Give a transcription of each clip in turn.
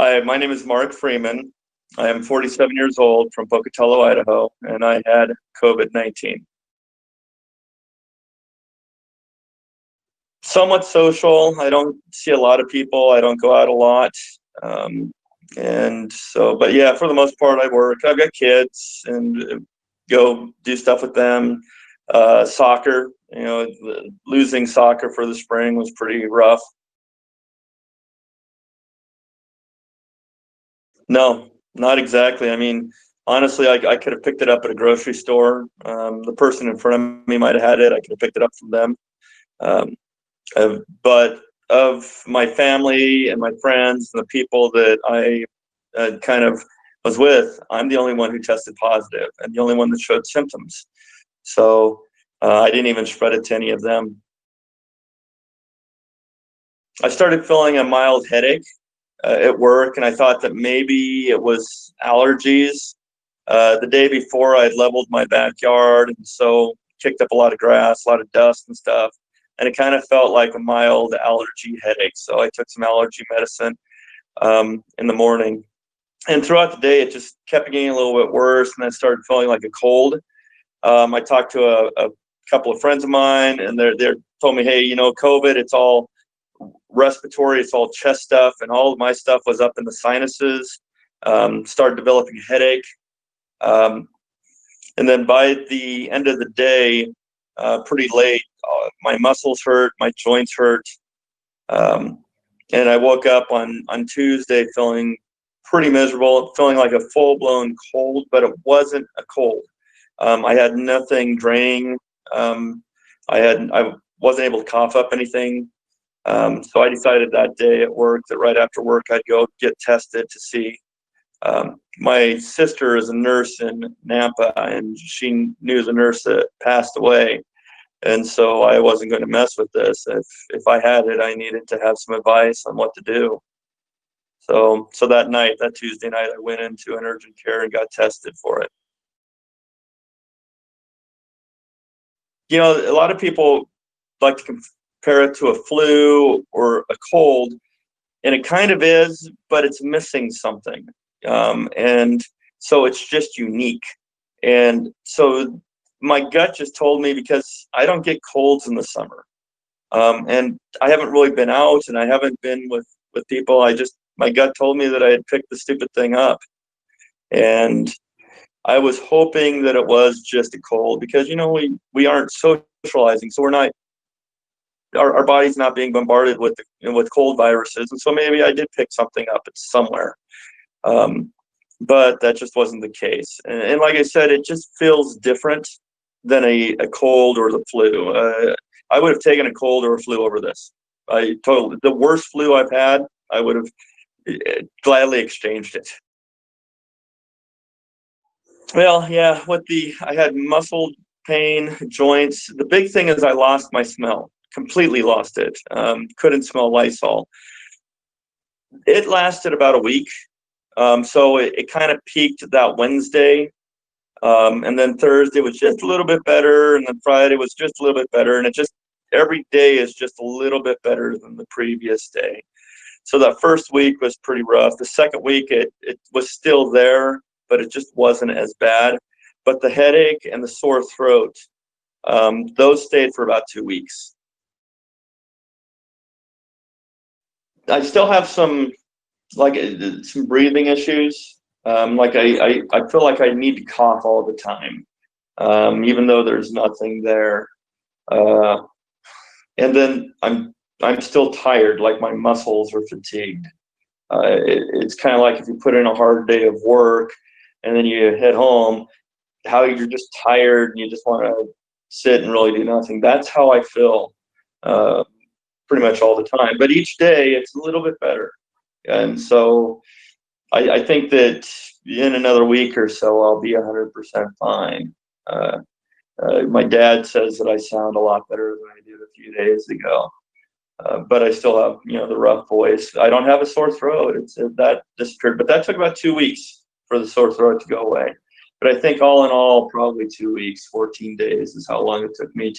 Hi, my name is Mark Freeman. I am 47 years old from Pocatello, Idaho, and I had COVID-19. Somewhat social. I don't see a lot of people. I don't go out a lot. Um, and so, but yeah, for the most part, I work. I've got kids and go do stuff with them. Soccer, losing soccer for the spring was pretty rough. No, not exactly. I mean, honestly, I could have picked it up at a grocery store. The person in front of me might have had it. I could have picked it up from them. Um, but of my family and my friends and the people that I kind of was with, I'm the only one who tested positive and the only one that showed symptoms. So I didn't even spread it to any of them. I started feeling a mild headache at work, and I thought that maybe it was allergies. The day before, I had leveled my backyard, and so kicked up a lot of grass, a lot of dust and stuff, and it kind of felt like a mild allergy headache. So I took some allergy medicine in the morning, and throughout the day, it just kept getting a little bit worse, and I started feeling like a cold. I talked to a couple of friends of mine, and they told me, hey, COVID, it's all respiratory, it's all chest stuff, and all of my stuff was up in the sinuses. Started developing a headache. And then by the end of the day, pretty late, my muscles hurt, my joints hurt. And I woke up on Tuesday feeling pretty miserable, feeling like a full-blown cold, but it wasn't a cold. I had nothing draining. I wasn't able to cough up anything. So I decided that day at work that right after work I'd go get tested to see. My sister is a nurse in Nampa, and she knew the nurse that passed away. And so I wasn't going to mess with this. If I had it, I needed to have some advice on what to do. So that Tuesday night, I went into an urgent care and got tested for it. A lot of people like to compare it to a flu or a cold, and it kind of is, but it's missing something. And so it's just unique. And so my gut just told me, because I don't get colds in the summer. And I haven't really been out, and I haven't been with people. My gut told me that I had picked the stupid thing up. And I was hoping that it was just a cold, because, we aren't socializing. So we're not, our body's not being bombarded with cold viruses. And so maybe I did pick something up somewhere. But that just wasn't the case. And like I said, it just feels different than a cold or the flu. I would have taken a cold or a flu over this. The worst flu I've had, I would have gladly exchanged it. Well, yeah, I had muscle pain, joints. The big thing is I lost my smell, completely lost it. Couldn't smell Lysol. It lasted about a week. So it kind of peaked that Wednesday. And then Thursday was just a little bit better. And then Friday was just a little bit better. And every day is just a little bit better than the previous day. So that first week was pretty rough. The second week, it was still there, but it just wasn't as bad. But the headache and the sore throat, those stayed for about 2 weeks. I still have some breathing issues. I feel like I need to cough all the time, even though there's nothing there. And then I'm still tired, like my muscles are fatigued. It's kind of like if you put in a hard day of work and then you head home, how you're just tired and you just want to sit and really do nothing. That's how I feel pretty much all the time. But each day it's a little bit better. And so I think that in another week or so, I'll be 100% fine. My dad says that I sound a lot better than I did a few days ago. But I still have, the rough voice. I don't have a sore throat. That disappeared, but that took about 2 weeks for the sore throat to go away. But I think all in all, probably 2 weeks, 14 days is how long it took me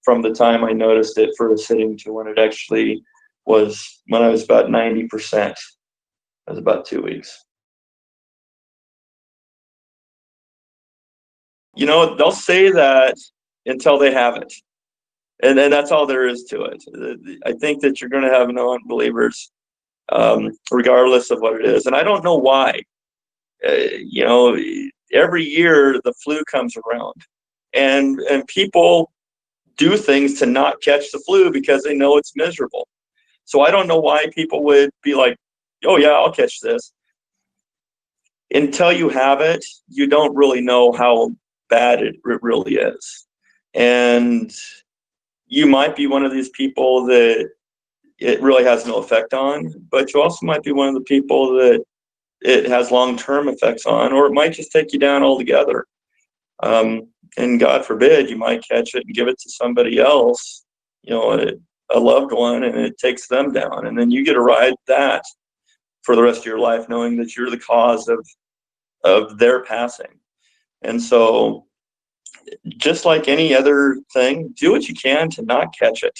from the time I noticed it first hitting to when it actually was, when I was about 90%. It was about 2 weeks. You know, they'll say that until they have it. And then that's all there is to it. I think that you're going to have no unbelievers, regardless of what it is. And I don't know why. You know, every year the flu comes around, and people do things to not catch the flu because they know it's miserable. So I don't know why people would be like, oh yeah, I'll catch this. Until you have it, you don't really know how bad it really is. And you might be one of these people that it really has no effect on, but you also might be one of the people that it has long-term effects on, or it might just take you down altogether. And God forbid, you might catch it and give it to somebody else, you know, a loved one, and it takes them down. And then you get to ride that for the rest of your life, knowing that you're the cause of their passing. And so just like any other thing, do what you can to not catch it.